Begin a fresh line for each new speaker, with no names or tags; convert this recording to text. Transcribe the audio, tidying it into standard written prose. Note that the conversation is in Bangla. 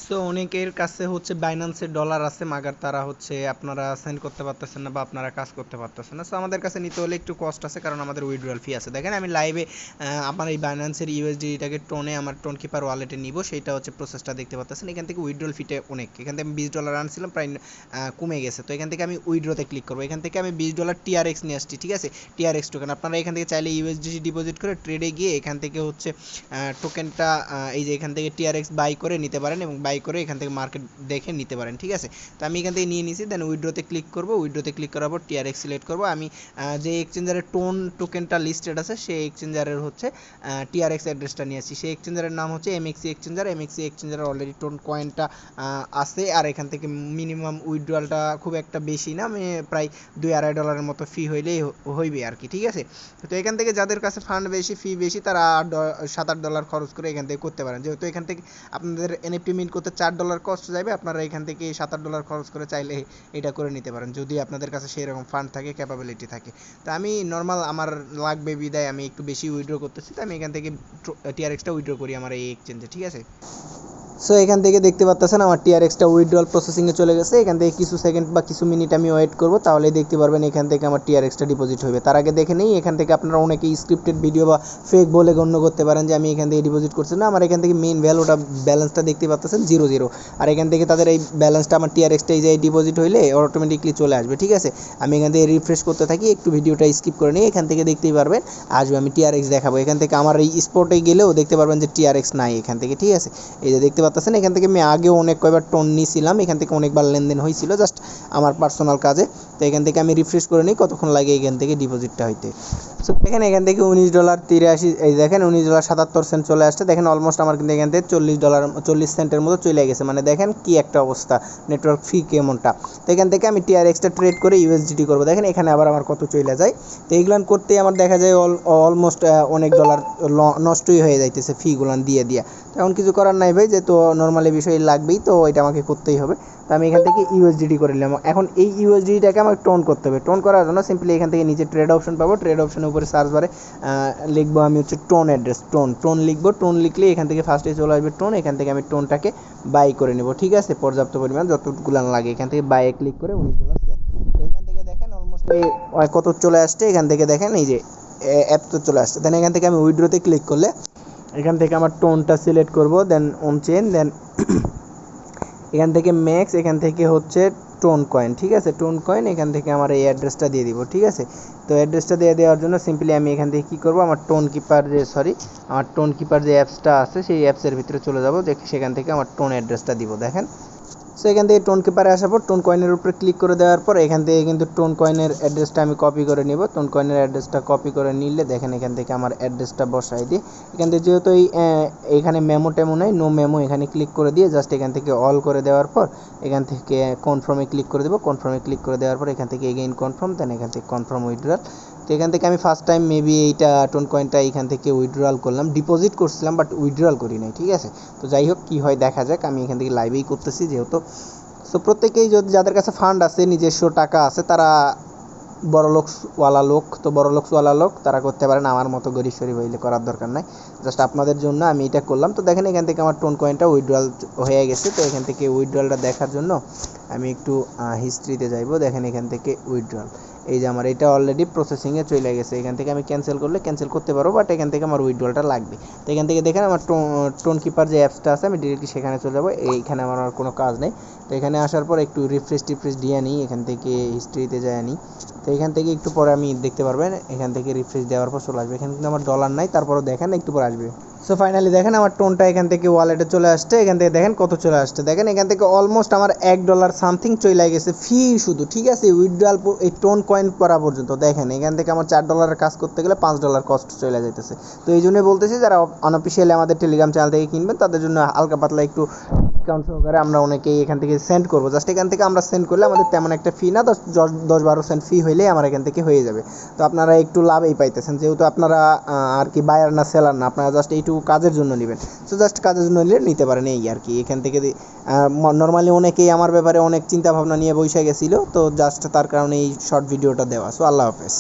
সো অনেকের কাছে হচ্ছে বাইন্যান্সের ডলার আছে, মাগার তারা হচ্ছে আপনারা সেন্ড করতে পারতেছেন না বা আপনারা কাজ করতে পারতেছেন না। সো আমাদের কাছে নিতে হলে একটু কস্ট আছে, কারণ আমাদের উইথড্রয়াল ফি আছে। দেখেন আমি লাইভে আমার এই বাইন্যান্সের ইউএসডিটাকে টোনে আমার টোন কিপার ওয়ালেটে নিব, সেইটা হচ্ছে প্রসেসটা দেখতে পাচ্ছেন। এখান থেকে উইথড্রয়াল ফিটা অনেক, এখান থেকে আমি $20 আনছিলাম, প্রায় কমে গেছে। তো এখান থেকে আমি উইথড্রতে ক্লিক করবো। এখান থেকে আমি $20 টিআরএক্স নিয়ে আসছি, ঠিক আছে, টিআরএক্স টোকেন। আপনারা এখান থেকে চাইলে ইউএসডিসি ডিপোজিট করে ট্রেডে গিয়ে এখান থেকে হচ্ছে টোকেনটা এই যে এখান থেকে টিআরএক্স বাই করে নিতে পারেন, এবং বাই করে এখান থেকে মার্কেট দেখে নিতে পারেন, ঠিক আছে। তো আমি এখান থেকে নিয়ে নিয়েছি, দেন উইথড্রতে ক্লিক করব। উইথড্রতে ক্লিক করার পর টিআরএক্স সিলেক্ট করব। আমি যে এক্সচেঞ্জারের টোন টোকেনটা লিস্টেড আছে সেই এক্সচেঞ্জারের হচ্ছে টিআরএক্স অ্যাড্রেসটা নিয়ে আসছি। সেই এক্সচেঞ্জারের নাম হচ্ছে এমএক্সি এক্সচেঞ্জার। এমএক্সি এক্সচেঞ্জারের অলরেডি টোন কয়েনটা আছে, আর এখান থেকে মিনিমাম উইথড্রয়ালটা খুব একটা বেশি না, আমি প্রায় $2-2.5 মতো ফি হইলেই হইবে আর কি, ঠিক আছে। তো এখান থেকে যাদের কাছে ফান্ড বেশি, ফি বেশি, তারা $7-8 খরচ করে এখান থেকে করতে পারেন। যেহেতু এখান থেকে আপনাদের এনএফটি মিন্ট করতে $4 কস্ট যাবে, আপনারা এখান থেকে $7-8 খরচ করে চাইলে এটা করে নিতে পারেন, যদি আপনাদের কাছে সেই রকম ফান্ড থাকে, ক্যাপাবিলিটি থাকে। তো আমি নর্মাল আমার লাগবে বিদায় আমি একটু বেশি উইথড্র করতেছি, তো আমি এখান থেকে টিআরএক্সটা উইথড্র করি আমার এই এক্সচেঞ্জে, ঠিক আছে। সো এখান থেকে দেখতে পাচ্ছেন আমার টিআরএক্সটা উইথড্রয়াল প্রসেসিংয়ে চলে গেছে। এখান থেকে কিছু সেকেন্ড বা কিছু মিনিট আমি ওয়েট করব, তাহলেই দেখতে পারবেন এখান থেকে আমার টিআরএক্সটা ডিপোজিট হবে। তার আগে দেখে নেই, এখান থেকে আপনারা অনেকেই স্ক্রিপ্টেড ভিডিও বা ফেক বলে গণ্য করতে পারেন যে আমি এখান থেকে ডিপোজিট করছি না। আমার এখান থেকে মেইন ভ্যালুটা ব্যালেন্সটা দেখতে পাচ্ছেন 0 আর এখান থেকে তাদের এই ব্যালেন্সটা আমার টিআরএক্সটা এই যে ডিপোজিট হইলে অটোমেটিকলি চলে আসবে, ঠিক আছে। আমি এখান থেকে রিফ্রেশ করতে থাকি, একটু ভিডিওটা স্কিপ করে নিই। এখান থেকে দেখতেই পারবেন আসবে, আমি টিআরএক্স দেখাবো। এখান থেকে আমার এই স্পটে গেলেও দেখতে পারবেন যে টিআরএক্স নাই এখান থেকে, ঠিক আছে। এই যে দেখতে পাচ্ছেন এখান থেকে আমি আগেও অনেক কয়বার টোন নিয়েছিলাম, এখান থেকে অনেকবার লেনদেন হয়েছিল জাস্ট আমার পার্সোনাল কাজে। তো এখান থেকে আমি রিফ্রেশ করে নিই কতক্ষণ লাগে এখান থেকে ডিপোজিটটা হইতে। সো দেখেন এখান থেকে $19.83, এই দেখেন $19.77 চলে আসছে। দেখেন অলমোস্ট আমার কিন্তু এখান থেকে $40 মতো চলে গেছে, মানে দেখেন কি একটা অবস্থা, নেটওয়ার্ক ফি কেমনটা। তো এখান থেকে আমি টিআরএক্সটা ট্রেড করে ইউএসডিটি করবো। দেখেন এখানে আবার আমার কত চলে যায়। তো এইগুলান করতেই আমার দেখা যায় অলমোস্ট অনেক ডলার নষ্টই হয়ে যাইতেছে ফিগুলান দিয়ে দিয়া। তো এখন কিছু করার নাই ভাই, যেহেতু নর্মালি বিষয় লাগবেই, তো এটা আমাকে করতেই হবে। তো আমি এখান থেকে ইউএসডিটি করে নিলাম। এখন এই ইউএসডিটাকে আমাকে টোন করতে হবে। টোন করার জন্য সিম্পলি এখান থেকে নিচে ট্রেড অপশন পাবো, ট্রেড অপশনের উপরে সার্চ বারে লিখবো আমি হচ্ছে টোন অ্যাড্রেস, টোন লিখবো। টোন লিখলে এখান থেকে ফার্স্টে চলে আসবে টোন। এখান থেকে আমি টোনটাকে বাই করে নেব, ঠিক আছে, পর্যাপ্ত পরিমাণ যতটুকুলো লাগে। এখান থেকে বাইয়ে ক্লিক করে $19 শেয়ার। তো এখান থেকে দেখেন অলমোস্ট কত চলে আসছে। এখান থেকে দেখেন এই যে অ্যাপ তো চলে আসছে। দেন এখান থেকে আমি উইথড্রতে ক্লিক করলে এখান থেকে আমার টোনটা সিলেক্ট করব, দেন অন চেন, দেন এখান থেকে ম্যাক্স, এখান থেকে হচ্ছে টোন কয়েন, ঠিক আছে, টোন কয়েন। এখান থেকে আমার এই অ্যাড্রেসটা দিয়ে দিব, ঠিক আছে। তো অ্যাড্রেসটা দিয়ে দেওয়ার জন্য সিম্পলি আমি এখান থেকে কী করবো, আমার টোন কিপার যে অ্যাপসটা আছে সেই অ্যাপসের ভিতরে চলে যাবো, সেখান থেকে আমার টোন অ্যাড্রেসটা দিব, দেখেন। সো এখান থেকে টোন কিপারে আসার পর টোন কয়েনের উপরে ক্লিক করে দেওয়ার পর এখান থেকে কিন্তু টোন কয়েনের অ্যাড্রেসটা আমি কপি করে নিব। টোন কয়েনের অ্যাড্রেসটা কপি করে নিলে দেখেন এখান থেকে আমার অ্যাড্রেসটা বসাই দিই। এখান থেকে যেহেতু এখানে মেমো টেমো নেই, নো মেমো, এখানে ক্লিক করে দিয়ে জাস্ট এখান থেকে অল করে দেওয়ার পর এখান থেকে কনফার্মে ক্লিক করে দেবো। কনফার্মে ক্লিক করে দেওয়ার পর এখান থেকে এগেইন কনফার্ম, দেন এখান থেকে কনফার্ম উইথড্রয়াল। তো এখান থেকে আমি ফার্স্ট টাইম মেবি এইটা টোন কয়েনটা এখান থেকে উইথড্রয়াল করলাম, ডিপোজিট করছিলাম বাট উইথড্রয়াল করি নাই, ঠিক আছে। তো যাই হোক, কী হয় দেখা যাক। আমি এখান থেকে লাইভেই করতেছি যেহেতু। সো প্রত্যেকেই যদি যাদের কাছে ফান্ড আছে, নিজস্ব টাকা আছে, তারা বড়লোকওয়ালা লোক, তো বড়লোকওয়ালা লোক তারা করতে পারেন, আমার মতো গরিব শরীফ হইলে করার দরকার নাই। জাস্ট আপনাদের জন্য আমি এটা করলাম। তো দেখেন এখান থেকে আমার টোন কয়েনটা উইথড্রয়াল হয়ে গেছে। তো এখান থেকে উইথড্রয়ালটা দেখার জন্য আমি একটু হিস্ট্রিতে যাইবো। দেখেন এখান থেকে উইথড্রয়াল, এই যে আমার এটা অলরেডি প্রসেসিংয়ে চলে গেছে। এখান থেকে আমি ক্যান্সেল করলে ক্যান্সেল করতে পারবো, বাট এখান থেকে আমার উইথড্রয়ালটা লাগবে। তো এখান থেকে দেখেন আমার টোন কিপার যে অ্যাপসটা আছে, আমি ডিরেক্টলি সেখানে চলে যাবো। এইখানে আমার আর কোনো কাজ নেই। তো এখানে আসার পর একটু রিফ্রেশ দিয়ে নিই, এখান থেকে হিস্ট্রিতে যায় নিই। তো এখান থেকে একটু পরে আমি দেখতে পারবেন, এখান থেকে রিফ্রেশ দেওয়ার পর চলে আসবে। এখানে কিন্তু আমার ডলার নাই, তারপরও দেখেন একটু পরে আসবে। সো ফাইনালি দেখেন আমার টোনটা এখান থেকে ওয়ালেটে চলে আসছে। এখান থেকে দেখেন কত চলে আসছে, দেখেন এখান থেকে অলমোস্ট আমার $1 সামথিং চলে গেছে ফি শুধু, ঠিক আছে, উইথড্রয়াল এই টোন কয়েন করা পর্যন্ত। দেখেন এখান থেকে আমার $4 কাজ করতে গেলে $5 কস্ট চলে যাইতেছে। তো এই জন্যই বলতেছি, যারা আনঅফিসিয়ালি আমাদের টেলিগ্রাম চ্যানেল থেকে কিনবেন তাদের জন্য হালকা পাতলা একটু ডিসকাউন্ট সহকারে আমরা অনেকেই এখান থেকে সেন্ড করবো। জাস্ট এখান থেকে আমরা সেন্ড করলে আমাদের তেমন একটা ফি না, 10-12 সেন্ট ফি হইলেই আমার এখান থেকে হয়ে যাবে। তো আপনারা একটু লাভই পাইতেছেন, যেহেতু আপনারা আর কি বায়ার না সেলার না, আপনারা জাস্ট এইটুকু কাজের জন্য নেবেন। সো জাস্ট কাজের জন্য নিতে পারেন এই আর কি। এখান থেকে নর্মালি অনেকেই আমার ব্যাপারে অনেক চিন্তা ভাবনা নিয়ে বসে গেছিলো, তো জাস্ট তার কারণে এই শর্ট ভিডিওটা দেওয়া। সো আল্লাহ হাফেজ।